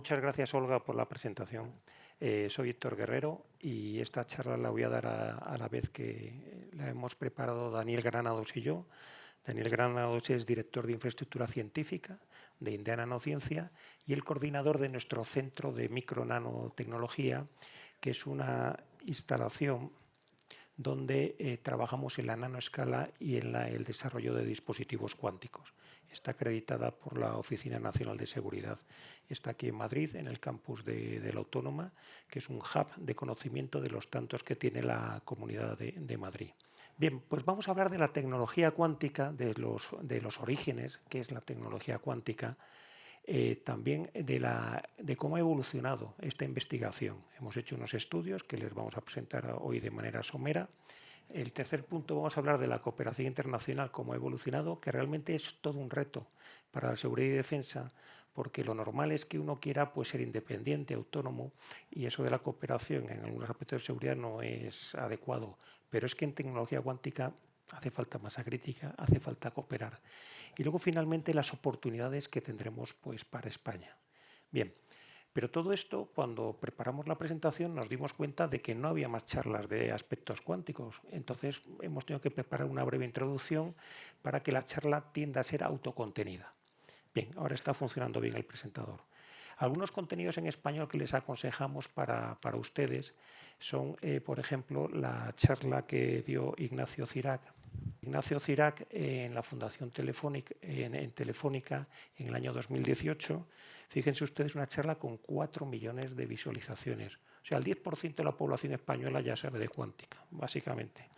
muchas gracias, Olga, por la presentación. Soy Héctor Guerrero y esta charla la voy a dar a la vez que la hemos preparado Daniel Granados y yo. Daniel Granados es director de infraestructura científica de Indea Nanociencia y el coordinador de nuestro centro de micro-nanotecnología, que es una instalación donde trabajamos en la nanoescala y en el desarrollo de dispositivos cuánticos. Está acreditada por la Oficina Nacional de Seguridad. Está aquí en Madrid, en el campus de la Autónoma, que es un hub de conocimiento de los tantos que tiene la Comunidad de Madrid. Bien, pues vamos a hablar de la tecnología cuántica, de los orígenes, que es la tecnología cuántica, también de cómo ha evolucionado esta investigación. Hemos hecho unos estudios que les vamos a presentar hoy de manera somera. El tercer punto, vamos a hablar de la cooperación internacional, cómo ha evolucionado, que realmente es todo un reto para la seguridad y defensa, porque lo normal es que uno quiera ser independiente, autónomo, y eso de la cooperación en algunos aspectos de seguridad no es adecuado. Pero es que en tecnología cuántica hace falta masa crítica, hace falta cooperar. Y luego, finalmente, las oportunidades que tendremos para España. Bien, pero todo esto, cuando preparamos la presentación, nos dimos cuenta de que no había más charlas de aspectos cuánticos. Entonces, hemos tenido que preparar una breve introducción para que la charla tienda a ser autocontenida. Bien, ahora está funcionando bien el presentador. Algunos contenidos en español que les aconsejamos para ustedes son, por ejemplo, la charla que dio Ignacio Cirac. Ignacio Cirac en la Fundación Telefónica, en Telefónica en el año 2018. Fíjense ustedes, una charla con 4 millones de visualizaciones. O sea, el 10% de la población española ya sabe de cuántica, básicamente.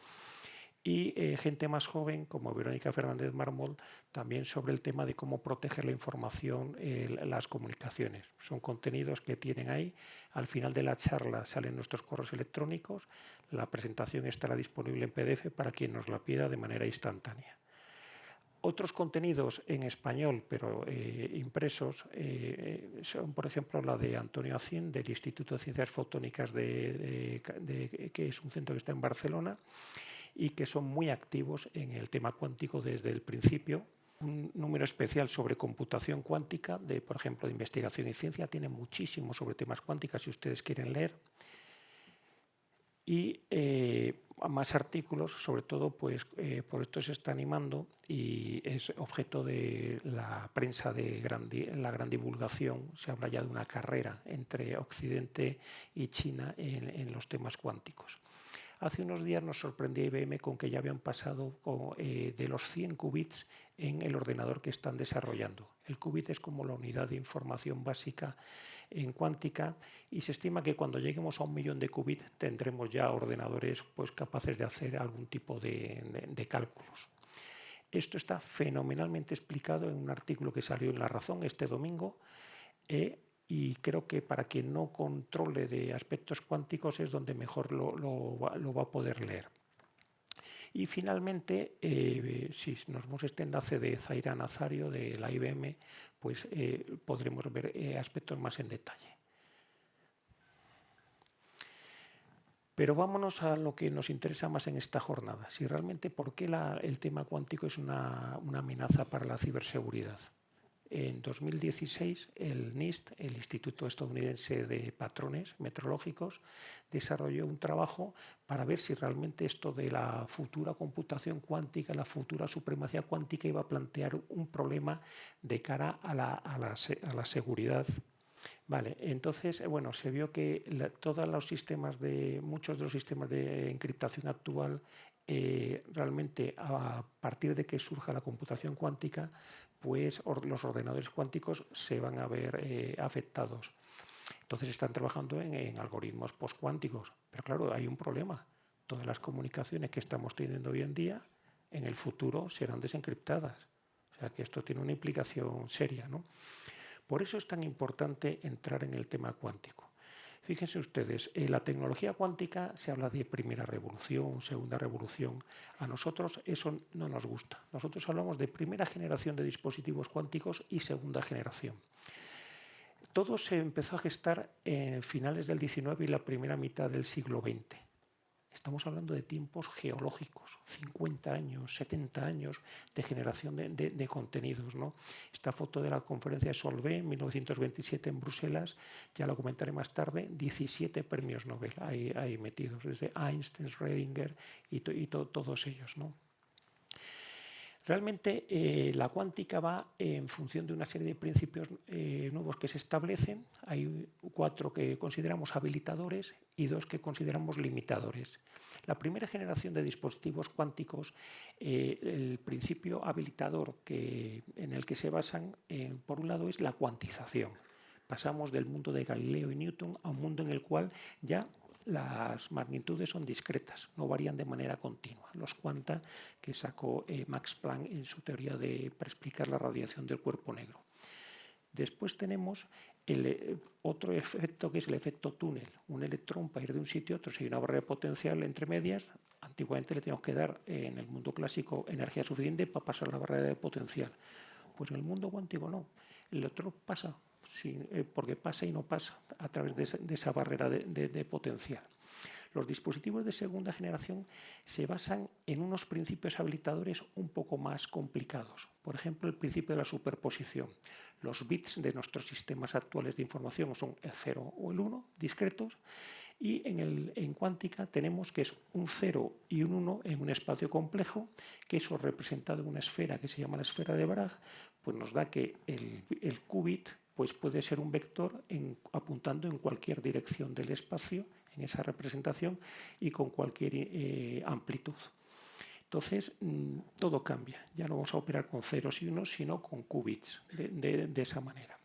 Y gente más joven, como Verónica Fernández Mármol, también sobre el tema de cómo proteger la información, las comunicaciones. Son contenidos que tienen ahí. Al final de la charla salen nuestros correos electrónicos. La presentación estará disponible en PDF para quien nos la pida de manera instantánea. Otros contenidos en español, pero impresos, son, por ejemplo, la de Antonio Acín, del Instituto de Ciencias Fotónicas, que es un centro que está en Barcelona, y que son muy activos en el tema cuántico desde el principio. Un número especial sobre computación cuántica, por ejemplo, de investigación y ciencia, tiene muchísimo sobre temas cuánticos si ustedes quieren leer. Y más artículos, sobre todo, por esto se está animando y es objeto de la prensa de la gran divulgación. Se habla ya de una carrera entre Occidente y China en los temas cuánticos. Hace unos días nos sorprendió IBM con que ya habían pasado de los 100 qubits en el ordenador que están desarrollando. El qubit es como la unidad de información básica en cuántica y se estima que cuando lleguemos a 1 millón de qubits tendremos ya ordenadores capaces de hacer algún tipo de cálculos. Esto está fenomenalmente explicado en un artículo que salió en La Razón este domingo. Y creo que para quien no controle de aspectos cuánticos es donde mejor lo va a poder leer. Y finalmente, si nos vemos este enlace de Zaira Nazario de la IBM, podremos ver aspectos más en detalle. Pero vámonos a lo que nos interesa más en esta jornada. Si realmente, ¿por qué el tema cuántico es una amenaza para la ciberseguridad? En 2016, el NIST, el Instituto Estadounidense de Patrones Metrológicos, desarrolló un trabajo para ver si realmente esto de la futura computación cuántica, la futura supremacía cuántica, iba a plantear un problema de cara a la seguridad. Vale, entonces, se vio que muchos de los sistemas de encriptación actual, realmente a partir de que surja la computación cuántica, los ordenadores cuánticos se van a ver afectados. Entonces están trabajando en algoritmos postcuánticos. Pero claro, hay un problema. Todas las comunicaciones que estamos teniendo hoy en día, en el futuro serán desencriptadas. O sea que esto tiene una implicación seria, ¿no? Por eso es tan importante entrar en el tema cuántico. Fíjense ustedes, la tecnología cuántica se habla de primera revolución, segunda revolución. A nosotros eso no nos gusta. Nosotros hablamos de primera generación de dispositivos cuánticos y segunda generación. Todo se empezó a gestar en finales del XIX y la primera mitad del siglo XX. Estamos hablando de tiempos geológicos, 50 años, 70 años de generación de contenidos, ¿no? Esta foto de la conferencia de Solvay en 1927 en Bruselas, ya lo comentaré más tarde, 17 premios Nobel ahí metidos, desde Einstein, Schrödinger y todos ellos, ¿no? Realmente la cuántica va en función de una serie de principios nuevos que se establecen. Hay 4 que consideramos habilitadores y 2 que consideramos limitadores. La primera generación de dispositivos cuánticos, el principio habilitador en el que se basan, por un lado, es la cuantización. Pasamos del mundo de Galileo y Newton a un mundo en el cual ya las magnitudes son discretas, no varían de manera continua. Los cuanta que sacó Max Planck en su teoría para explicar la radiación del cuerpo negro. Después tenemos otro efecto que es el efecto túnel. Un electrón para ir de un sitio a otro, si hay una barrera potencial entre medias, antiguamente le teníamos que dar en el mundo clásico energía suficiente para pasar la barrera de potencial. Pues en el mundo cuántico no. El electrón pasa porque pasa y no pasa a través de esa barrera de potencial. Los dispositivos de segunda generación se basan en unos principios habilitadores un poco más complicados. Por ejemplo, el principio de la superposición. Los bits de nuestros sistemas actuales de información son el 0 o el 1, discretos, y en cuántica tenemos que es un 0 y un 1 en un espacio complejo, que eso representado en una esfera que se llama la esfera de Bragg, pues nos da que el qubit pues puede ser un vector apuntando en cualquier dirección del espacio, en esa representación, y con cualquier amplitud. Entonces, todo cambia. Ya no vamos a operar con ceros y unos, sino con qubits, de esa manera.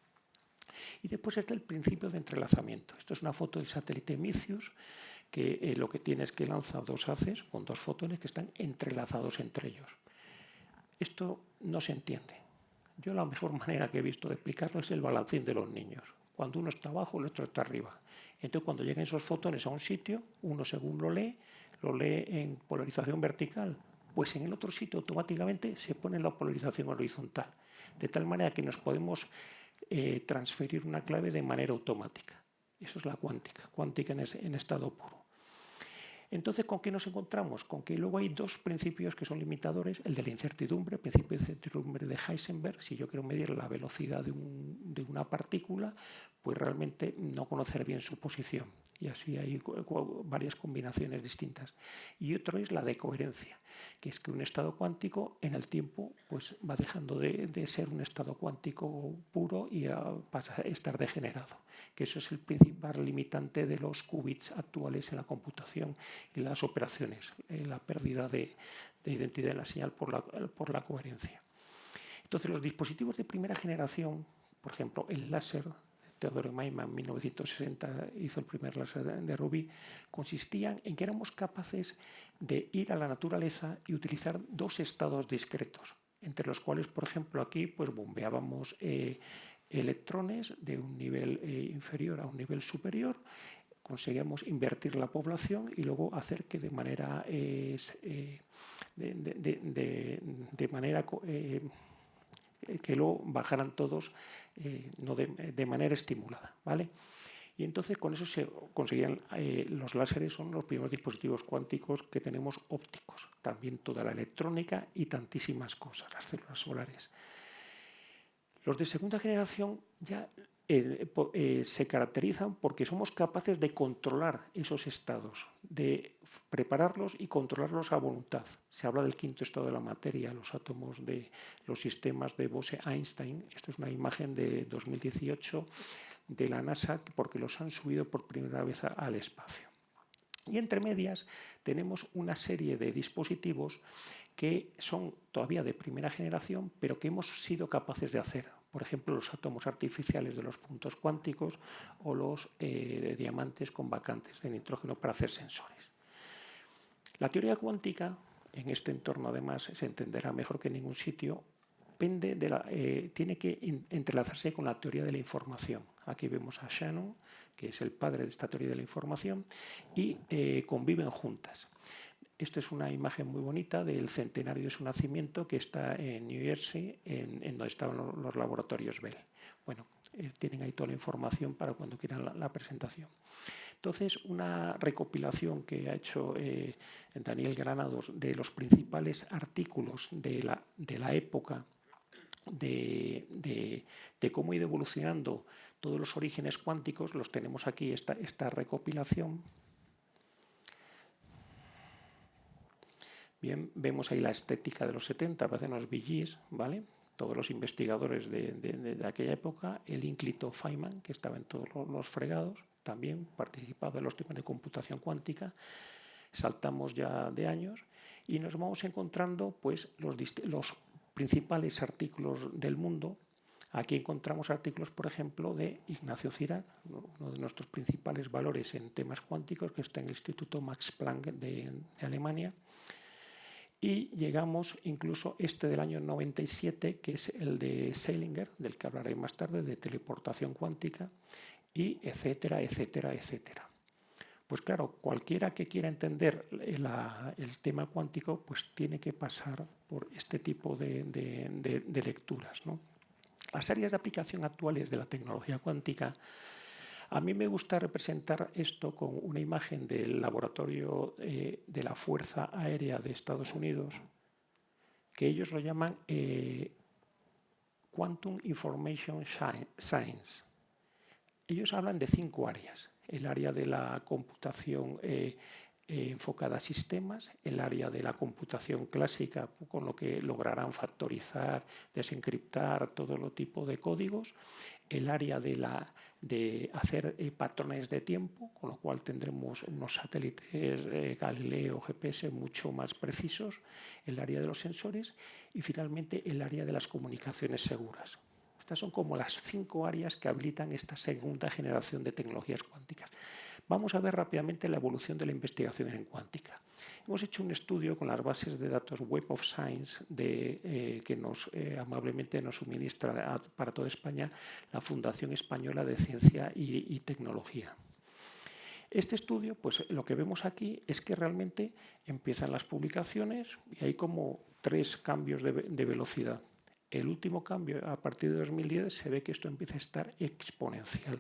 Y después está el principio de entrelazamiento. Esto es una foto del satélite Micius, que lo que tiene es que lanza 2 haces con 2 fotones que están entrelazados entre ellos. Esto no se entiende. Yo la mejor manera que he visto de explicarlo es el balancín de los niños. Cuando uno está abajo, el otro está arriba. Entonces, cuando llegan esos fotones a un sitio, uno según lo lee en polarización vertical, pues en el otro sitio automáticamente se pone la polarización horizontal. De tal manera que nos podemos transferir una clave de manera automática. Eso es la cuántica en estado puro. Entonces, ¿con qué nos encontramos? Con que luego hay 2 principios que son limitadores. El de la incertidumbre, el principio de incertidumbre de Heisenberg. Si yo quiero medir la velocidad de una partícula, pues realmente no conocer bien su posición. Y así hay varias combinaciones distintas. Y otro es la de coherencia, que es que un estado cuántico en el tiempo pues va dejando de ser un estado cuántico puro y pasa a estar degenerado. Que eso es el principal limitante de los qubits actuales en la computación y las operaciones, la pérdida de identidad de la señal por la coherencia. Entonces, los dispositivos de primera generación, por ejemplo, el láser, Theodore Maiman en 1960 hizo el primer láser de rubí, consistían en que éramos capaces de ir a la naturaleza y utilizar 2 estados discretos, entre los cuales, por ejemplo, aquí pues bombeábamos electrones de un nivel inferior a un nivel superior, conseguíamos invertir la población y luego hacer que de manera que luego bajaran todos no de manera estimulada, ¿vale? Y entonces con eso se conseguían, los láseres son los primeros dispositivos cuánticos que tenemos ópticos, también toda la electrónica y tantísimas cosas, las células solares. Los de segunda generación ya se caracterizan porque somos capaces de controlar esos estados, de prepararlos y controlarlos a voluntad. Se habla del 5º estado de la materia, los átomos de los sistemas de Bose-Einstein. Esto es una imagen de 2018 de la NASA porque los han subido por primera vez al espacio. Y entre medias tenemos una serie de dispositivos que son todavía de primera generación, pero que hemos sido capaces de hacer. Por ejemplo, los átomos artificiales de los puntos cuánticos o los diamantes con vacantes de nitrógeno para hacer sensores. La teoría cuántica, en este entorno además se entenderá mejor que en ningún sitio, tiene que entrelazarse con la teoría de la información. Aquí vemos a Shannon, que es el padre de esta teoría de la información, y conviven juntas. Esta es una imagen muy bonita del centenario de su nacimiento que está en New Jersey, en donde estaban los laboratorios Bell. Bueno, tienen ahí toda la información para cuando quieran la presentación. Entonces, una recopilación que ha hecho Daniel Granados de los principales artículos de la época, de cómo ha ido evolucionando todos los orígenes cuánticos, los tenemos aquí, esta recopilación. Bien, vemos ahí la estética de los 70, parecen los VGs, ¿vale? Todos los investigadores de aquella época, el ínclito Feynman, que estaba en todos los fregados, también participaba en los temas de computación cuántica. Saltamos ya de años y nos vamos encontrando pues, los principales artículos del mundo. Aquí encontramos artículos, por ejemplo, de Ignacio Cirac, uno de nuestros principales valores en temas cuánticos, que está en el Instituto Max Planck de Alemania. Y llegamos incluso del año 97, que es el de Seilinger, del que hablaré más tarde, de teleportación cuántica, y etcétera, etcétera, etcétera. Pues claro, cualquiera que quiera entender el tema cuántico, pues tiene que pasar por este tipo de lecturas, ¿no? Las áreas de aplicación actuales de la tecnología cuántica, a mí me gusta representar esto con una imagen del laboratorio de la Fuerza Aérea de Estados Unidos, que ellos lo llaman Quantum Information Science. Ellos hablan de 5 áreas. El área de la computación enfocada a sistemas, el área de la computación clásica, con lo que lograrán factorizar, desencriptar todo tipo de códigos, el área de hacer patrones de tiempo, con lo cual tendremos unos satélites Galileo, GPS mucho más precisos, el área de los sensores y finalmente el área de las comunicaciones seguras. Estas son como las 5 áreas que habilitan esta segunda generación de tecnologías cuánticas. Vamos a ver rápidamente la evolución de la investigación en cuántica. Hemos hecho un estudio con las bases de datos Web of Science que amablemente nos suministra para toda España la Fundación Española de Ciencia y Tecnología. Este estudio, pues lo que vemos aquí es que realmente empiezan las publicaciones y hay como 3 cambios de velocidad. El último cambio, a partir de 2010, se ve que esto empieza a estar exponencial.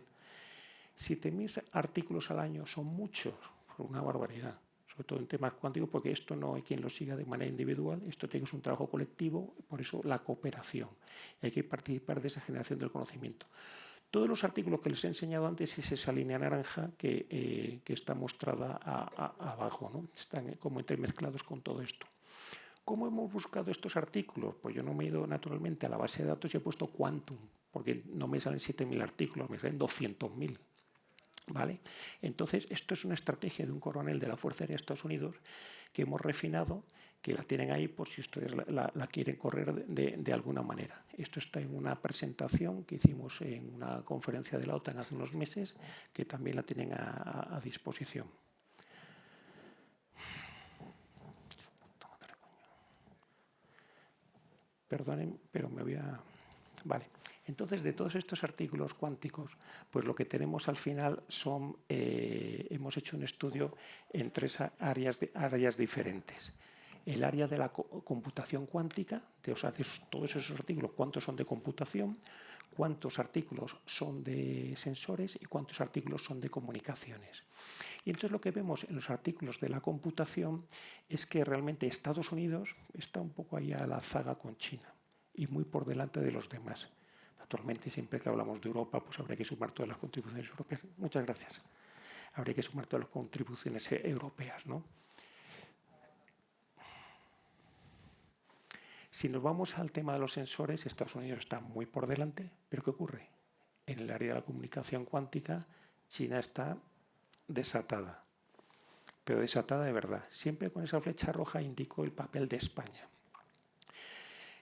7.000 artículos al año son muchos, una barbaridad, sobre todo en temas cuánticos, porque esto no hay quien lo siga de manera individual, esto tiene que ser un trabajo colectivo, por eso la cooperación. Y hay que participar de esa generación del conocimiento. Todos los artículos que les he enseñado antes es esa línea naranja que está mostrada abajo, ¿no? Están como entremezclados con todo esto. ¿Cómo hemos buscado estos artículos? Pues yo no me he ido naturalmente a la base de datos y he puesto Quantum, porque no me salen 7.000 artículos, me salen 200.000. ¿Vale? Entonces, esto es una estrategia de un coronel de la Fuerza Aérea de Estados Unidos que hemos refinado, que la tienen ahí por si ustedes la quieren correr de alguna manera. Esto está en una presentación que hicimos en una conferencia de la OTAN hace unos meses, que también la tienen a disposición. Perdonen, pero me voy a... Vale. Entonces, de todos estos artículos cuánticos, pues lo que tenemos al final son... hemos hecho un estudio en 3 áreas diferentes. El área de la computación cuántica, o sea, todos esos artículos, cuántos son de computación, cuántos artículos son de sensores y cuántos artículos son de comunicaciones. Y entonces lo que vemos en los artículos de la computación es que realmente Estados Unidos está un poco ahí a la zaga con China y muy por delante de los demás. Naturalmente, siempre que hablamos de Europa, pues habría que sumar todas las contribuciones europeas. Muchas gracias. Habría que sumar todas las contribuciones europeas, ¿no? Si nos vamos al tema de los sensores, Estados Unidos está muy por delante, pero ¿qué ocurre? En el área de la comunicación cuántica, China está desatada, pero desatada de verdad. Siempre con esa flecha roja indico el papel de España.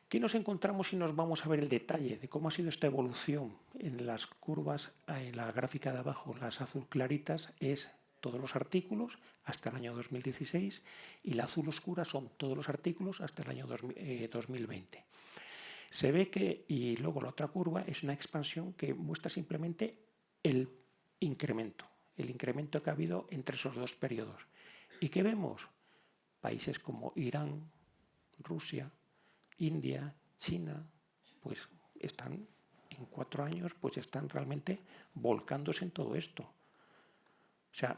¿Qué nos encontramos si nos vamos a ver el detalle de cómo ha sido esta evolución? En las curvas, en la gráfica de abajo, las azul claritas, es todos los artículos hasta el año 2016 y la azul oscura son todos los artículos hasta el año 2020. Se ve que, y luego la otra curva es una expansión que muestra simplemente el incremento que ha habido entre esos 2 periodos. ¿Y qué vemos? Países como Irán, Rusia, India, China, pues están en 4 años, pues están realmente volcándose en todo esto. O sea,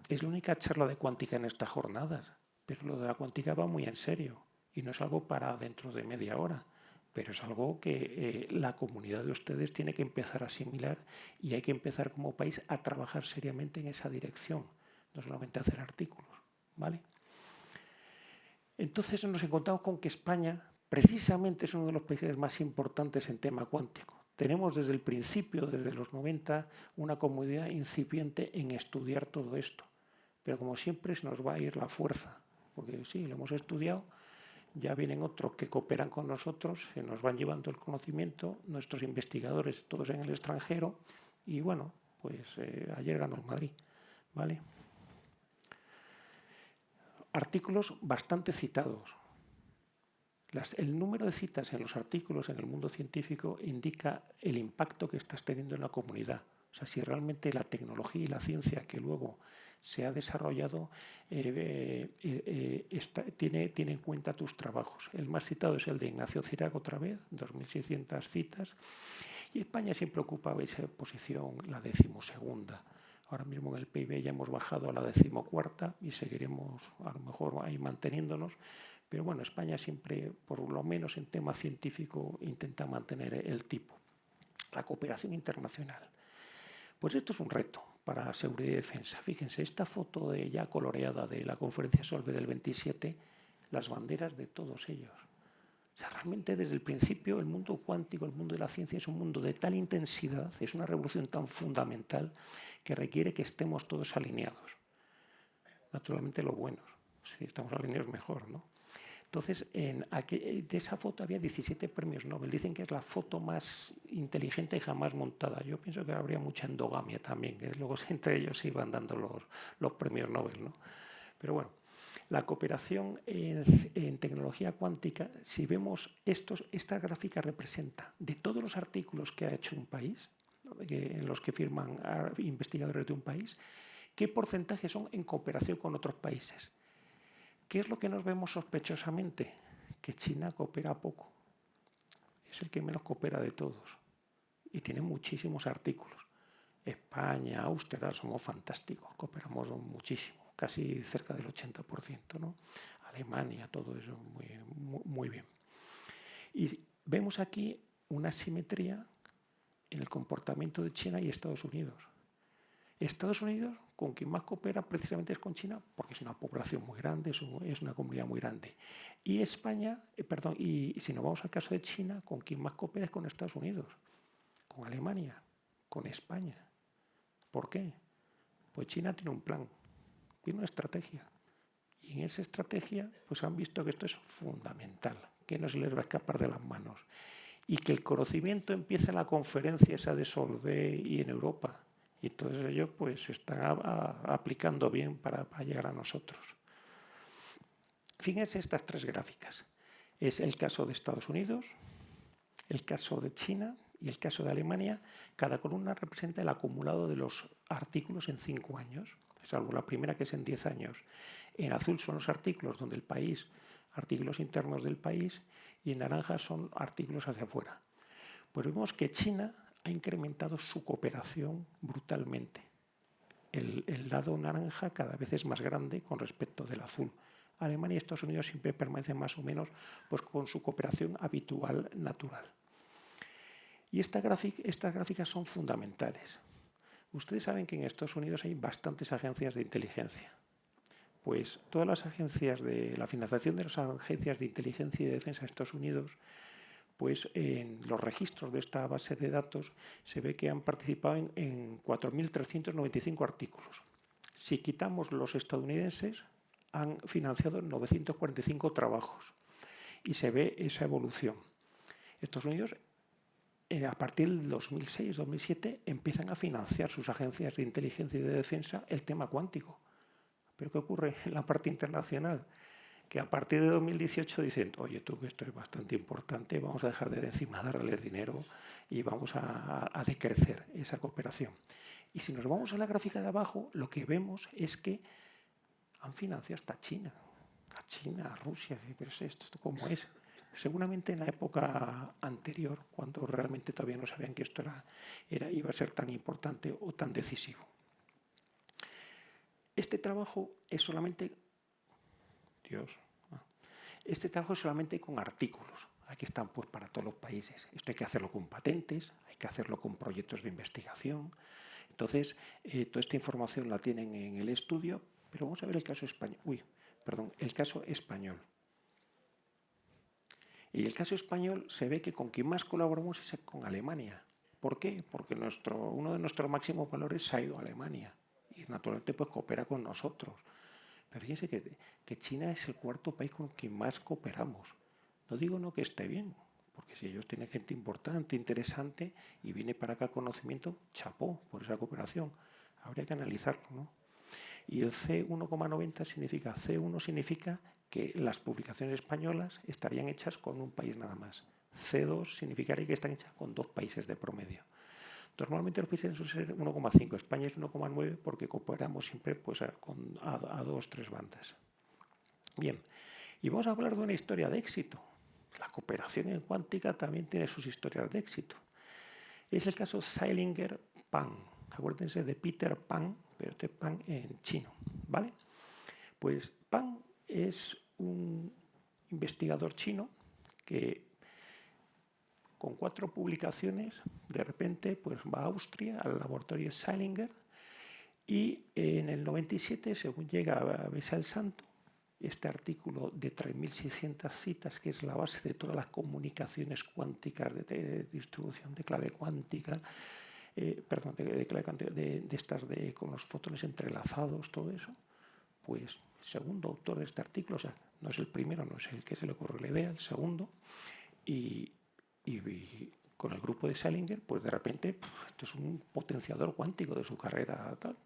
es la única charla de cuántica en estas jornadas, pero lo de la cuántica va muy en serio y no es algo para dentro de media hora, pero es algo que la comunidad de ustedes tiene que empezar a asimilar y hay que empezar como país a trabajar seriamente en esa dirección, no solamente hacer artículos, ¿vale? Entonces nos encontramos con que España precisamente es uno de los países más importantes en tema cuántico. Tenemos desde el principio, desde los 90, una comunidad incipiente en estudiar todo esto. Pero como siempre se nos va a ir la fuerza, porque sí, lo hemos estudiado, ya vienen otros que cooperan con nosotros, se nos van llevando el conocimiento, nuestros investigadores todos en el extranjero, y bueno, pues ayer ganó el Madrid, ¿vale? Artículos bastante citados. El número de citas en los artículos en el mundo científico indica el impacto que estás teniendo en la comunidad. O sea, si realmente la tecnología y la ciencia que luego se ha desarrollado tiene en cuenta tus trabajos. El más citado es el de Ignacio Cirac otra vez, 2.600 citas. Y España siempre ocupa esa posición, la 12ª. Ahora mismo en el PIB ya hemos bajado a la 14ª y seguiremos a lo mejor ahí manteniéndonos. Pero bueno, España siempre, por lo menos en tema científico, intenta mantener el tipo. La cooperación internacional. Pues esto es un reto para seguridad y defensa. Fíjense, esta foto ya coloreada de la conferencia Solve del 27, las banderas de todos ellos. O sea, realmente desde el principio el mundo cuántico, el mundo de la ciencia es un mundo de tal intensidad, es una revolución tan fundamental que requiere que estemos todos alineados. Naturalmente lo bueno, si estamos alineados mejor, ¿no? Entonces, de esa foto había 17 premios Nobel. Dicen que es la foto más inteligente jamás montada. Yo pienso que habría mucha endogamia también, que luego entre ellos se iban dando los premios Nobel, ¿no? Pero bueno, la cooperación en tecnología cuántica, si vemos esta gráfica representa de todos los artículos que ha hecho un país, en los que firman investigadores de un país, qué porcentaje son en cooperación con otros países. ¿Qué es lo que nos vemos sospechosamente? Que China coopera poco. Es el que menos coopera de todos. Y tiene muchísimos artículos. España, Austria, somos fantásticos, cooperamos muchísimo, casi cerca del 80%, ¿no? Alemania, todo eso muy bien. Y vemos aquí una asimetría en el comportamiento de China y Estados Unidos. Estados Unidos, con quien más coopera precisamente es con China, porque es una población muy grande, es una comunidad muy grande. Y España, y si nos vamos al caso de China, con quien más coopera es con Estados Unidos, con Alemania, con España. ¿Por qué? Pues China tiene un plan, tiene una estrategia. Y en esa estrategia pues han visto que esto es fundamental, que no se les va a escapar de las manos. Y que el conocimiento empieza en la conferencia esa de Solvay y en Europa. Y todo ello pues, se está aplicando bien para llegar a nosotros. Fíjense estas tres gráficas. Es el caso de Estados Unidos, el caso de China y el caso de Alemania. Cada columna representa el acumulado de los artículos en 5 años, salvo la primera que es en 10 años. En azul son los artículos donde el país, artículos internos del país, y en naranja son artículos hacia afuera. Pues vemos que China ha incrementado su cooperación brutalmente. El lado naranja cada vez es más grande con respecto del azul. Alemania y Estados Unidos siempre permanecen más o menos pues, con su cooperación habitual natural. Y estas gráficas son fundamentales. Ustedes saben que en Estados Unidos hay bastantes agencias de inteligencia. Pues todas las agencias de la financiación de las agencias de inteligencia y de defensa de Estados Unidos, pues en los registros de esta base de datos se ve que han participado en 4.395 artículos. Si quitamos los estadounidenses, han financiado 945 trabajos y se ve esa evolución. Estados Unidos, a partir del 2006-2007, empiezan a financiar sus agencias de inteligencia y de defensa el tema cuántico. ¿Pero qué ocurre en la parte internacional? Que a partir de 2018 dicen, oye, tú, que esto es bastante importante, vamos a dejar de encima darles dinero y vamos a decrecer esa cooperación. Y si nos vamos a la gráfica de abajo, lo que vemos es que han financiado hasta China. A China, a Rusia, pero ¿esto cómo es? Seguramente en la época anterior, cuando realmente todavía no sabían que esto iba a ser tan importante o tan decisivo. Este trabajo es solamente... Este trabajo es solamente con artículos. Aquí están pues para todos los países. Esto hay que hacerlo con patentes, hay que hacerlo con proyectos de investigación. Entonces, toda esta información la tienen en el estudio, pero vamos a ver el caso español. El caso español. Y el caso español se ve que con quien más colaboramos es con Alemania. ¿Por qué? Porque uno de nuestros máximos valores se ha ido a Alemania y naturalmente pues coopera con nosotros. Pero fíjense que China es el cuarto país con quien más cooperamos. No digo no que esté bien, porque si ellos tienen gente importante, interesante y viene para acá conocimiento, chapó por esa cooperación. Habría que analizarlo, ¿no? Y el C1,90 significa, C1 significa que las publicaciones españolas estarían hechas con un país nada más. C2 significaría que están hechas con 2 países de promedio. Normalmente los países suelen ser 1,5, España es 1,9 porque cooperamos siempre pues, a 2 o 3 bandas. Bien, y vamos a hablar de una historia de éxito. La cooperación en cuántica también tiene sus historias de éxito. Es el caso Zeilinger-Pan. Acuérdense de Peter Pan, pero este Pan en chino, ¿vale? Pues Pan es un investigador chino que con 4 publicaciones de repente pues va a Austria, al laboratorio Zeilinger, y en el 97, según llega a Mesa del Santo, este artículo de 3.600 citas, que es la base de todas las comunicaciones cuánticas de distribución de clave cuántica, con los fotones entrelazados, todo eso, pues segundo autor de este artículo, o sea, no es el primero, no es el que se le ocurrió la idea, el segundo, y con el grupo de Zeilinger, pues de repente, esto es un potenciador cuántico de su carrera, tal,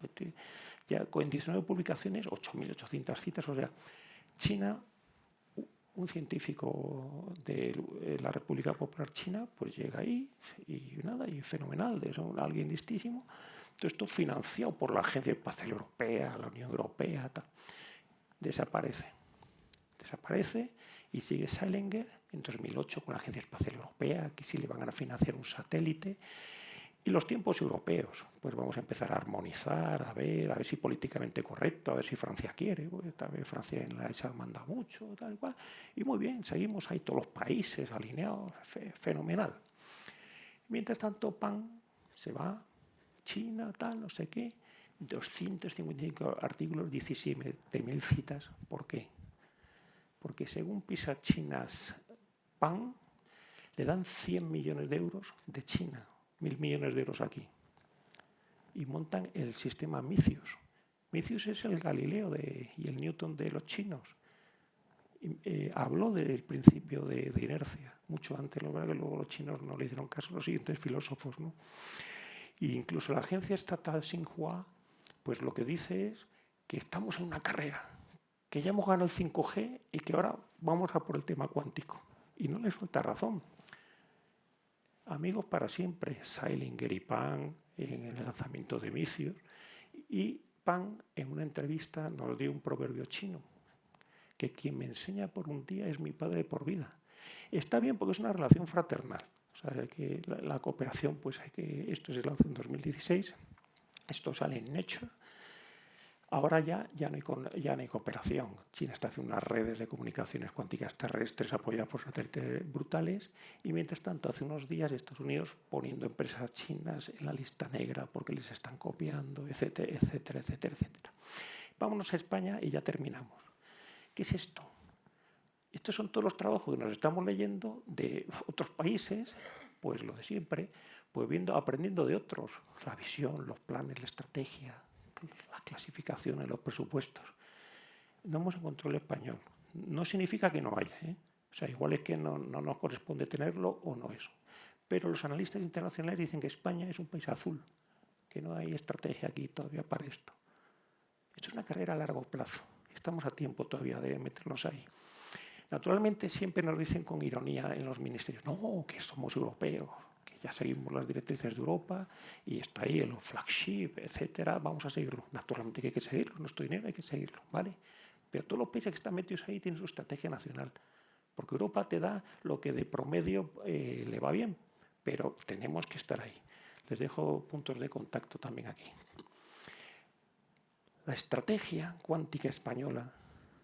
ya con 19 publicaciones, 8.800 citas, o sea, China, un científico de la República Popular China, pues llega ahí y nada, y fenomenal, es alguien listísimo. Todo esto financiado por la Agencia Espacial Europea, la Unión Europea, tal. Desaparece y sigue Zeilinger en 2008 con la Agencia Espacial Europea, que sí le van a financiar un satélite. Y los tiempos europeos, pues vamos a empezar a armonizar, a ver si políticamente correcto, a ver si Francia quiere, pues tal vez Francia en la ESA manda mucho, tal y cual. Y muy bien, seguimos ahí todos los países alineados, fenomenal. Mientras tanto, Pan se va, China, tal, no sé qué, 255 artículos, 17.000 citas. ¿Por qué? Porque según PISA Chinas Pan, le dan 100 millones de euros de China, 1.000 millones de euros aquí. Y montan el sistema Micius. Micius es el Galileo y el Newton de los chinos. Habló del principio de inercia, mucho antes, lo verdad que luego los chinos no le hicieron caso, los siguientes filósofos, ¿no? E incluso la agencia estatal Xinhua, pues lo que dice es que estamos en una carrera, que ya hemos ganado el 5G y que ahora vamos a por el tema cuántico. Y no les falta razón. Amigos para siempre, Zeilinger y Pan en el lanzamiento de Micius. Y Pan en una entrevista nos dio un proverbio chino, que quien me enseña por un día es mi padre por vida. Está bien porque es una relación fraternal. O sea, que la cooperación, pues esto se lanza en 2016, esto sale en Nature. Ahora ya no hay cooperación. China está haciendo unas redes de comunicaciones cuánticas terrestres apoyadas por satélites brutales y mientras tanto hace unos días Estados Unidos poniendo empresas chinas en la lista negra porque les están copiando, etcétera, etcétera, etcétera, etcétera. Vámonos a España y ya terminamos. ¿Qué es esto? Estos son todos los trabajos que nos estamos leyendo de otros países, pues lo de siempre, pues aprendiendo de otros, la visión, los planes, la estrategia, las clasificaciones, los presupuestos. No hemos encontrado el español. No significa que no haya, ¿eh? O sea, igual es que no nos corresponde tenerlo o no eso. Pero los analistas internacionales dicen que España es un país azul, que no hay estrategia aquí todavía para esto. Esto es una carrera a largo plazo. Estamos a tiempo todavía de meternos ahí. Naturalmente siempre nos dicen con ironía en los ministerios, no, que somos europeos, que ya seguimos las directrices de Europa y está ahí el flagship, etcétera, vamos a seguirlo. Naturalmente que hay que seguirlo, nuestro dinero hay que seguirlo, ¿vale? Pero todos los países que están metidos ahí tienen su estrategia nacional, porque Europa te da lo que de promedio le va bien, pero tenemos que estar ahí. Les dejo puntos de contacto también aquí. La estrategia cuántica española,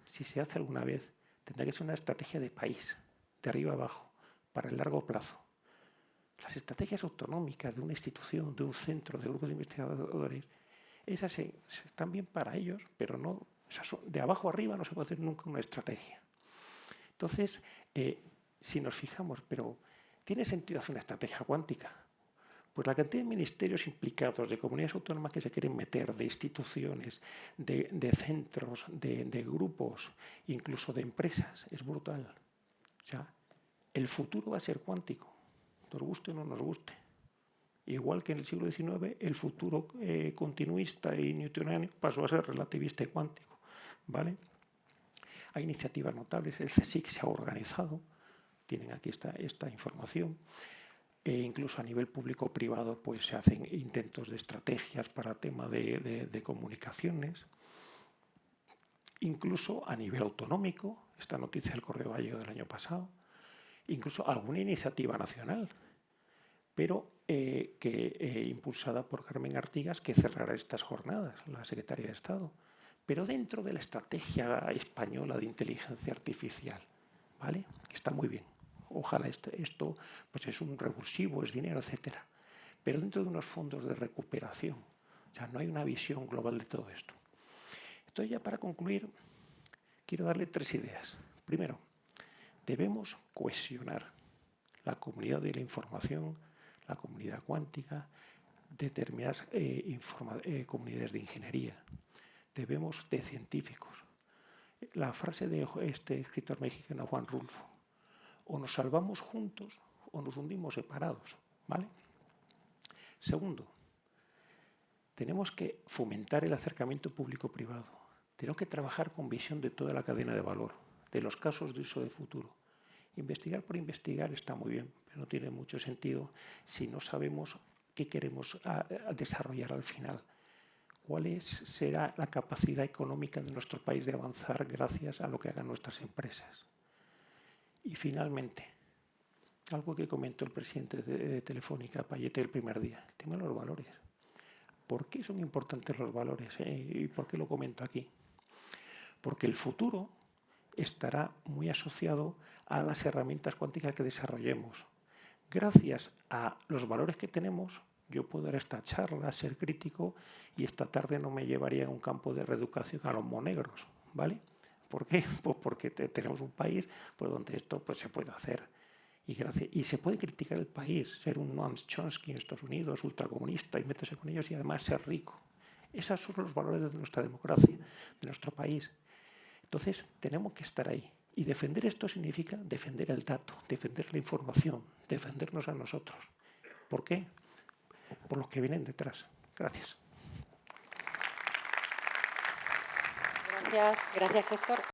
si se hace alguna vez, tendrá que ser una estrategia de país, de arriba abajo, para el largo plazo. Las estrategias autonómicas de una institución, de un centro, de grupos de investigadores, esas están bien para ellos, pero no, de abajo arriba no se puede hacer nunca una estrategia. Entonces, si nos fijamos, pero ¿tiene sentido hacer una estrategia cuántica? Pues la cantidad de ministerios implicados, de comunidades autónomas que se quieren meter, de instituciones, de centros, de grupos, incluso de empresas, es brutal. O sea, el futuro va a ser cuántico, nos guste o no nos guste. Igual que en el siglo XIX, el futuro continuista y newtoniano pasó a ser relativista y cuántico, ¿vale? Hay iniciativas notables, el CSIC se ha organizado, tienen aquí esta información. Incluso a nivel público-privado pues, se hacen intentos de estrategias para tema de comunicaciones. Incluso a nivel autonómico, esta noticia del Correo Gallego del año pasado, incluso alguna iniciativa nacional, pero impulsada por Carmen Artigas, que cerrará estas jornadas, la secretaria de Estado, pero dentro de la estrategia española de inteligencia artificial, ¿vale? Que está muy bien. Ojalá esto pues es un revulsivo, es dinero, etcétera. Pero dentro de unos fondos de recuperación. O sea, no hay una visión global de todo esto. Entonces, ya para concluir, quiero darle 3 ideas. Primero, debemos cohesionar la comunidad de la información, la comunidad cuántica, determinadas comunidades de ingeniería. Debemos de científicos. La frase de este escritor mexicano Juan Rulfo: o nos salvamos juntos o nos hundimos separados, ¿vale? Segundo, tenemos que fomentar el acercamiento público-privado. Tenemos que trabajar con visión de toda la cadena de valor, de los casos de uso de futuro. Investigar por investigar está muy bien, pero no tiene mucho sentido si no sabemos qué queremos desarrollar al final. ¿Cuál será la capacidad económica de nuestro país de avanzar gracias a lo que hagan nuestras empresas? Y finalmente, algo que comentó el presidente de Telefónica, Payete, el primer día, el tema de los valores. ¿Por qué son importantes los valores? ¿Y por qué lo comento aquí? Porque el futuro estará muy asociado a las herramientas cuánticas que desarrollemos. Gracias a los valores que tenemos, yo puedo dar esta charla, ser crítico, y esta tarde no me llevaría a un campo de reeducación a los monegros, ¿vale? ¿Por qué? Pues porque tenemos un país pues, donde esto pues, se puede hacer. Y se puede criticar el país, ser un Noam Chomsky en Estados Unidos, ultracomunista, y meterse con ellos y además ser rico. Esos son los valores de nuestra democracia, de nuestro país. Entonces, tenemos que estar ahí. Y defender esto significa defender el dato, defender la información, defendernos a nosotros. ¿Por qué? Por los que vienen detrás. Gracias. Gracias, Héctor.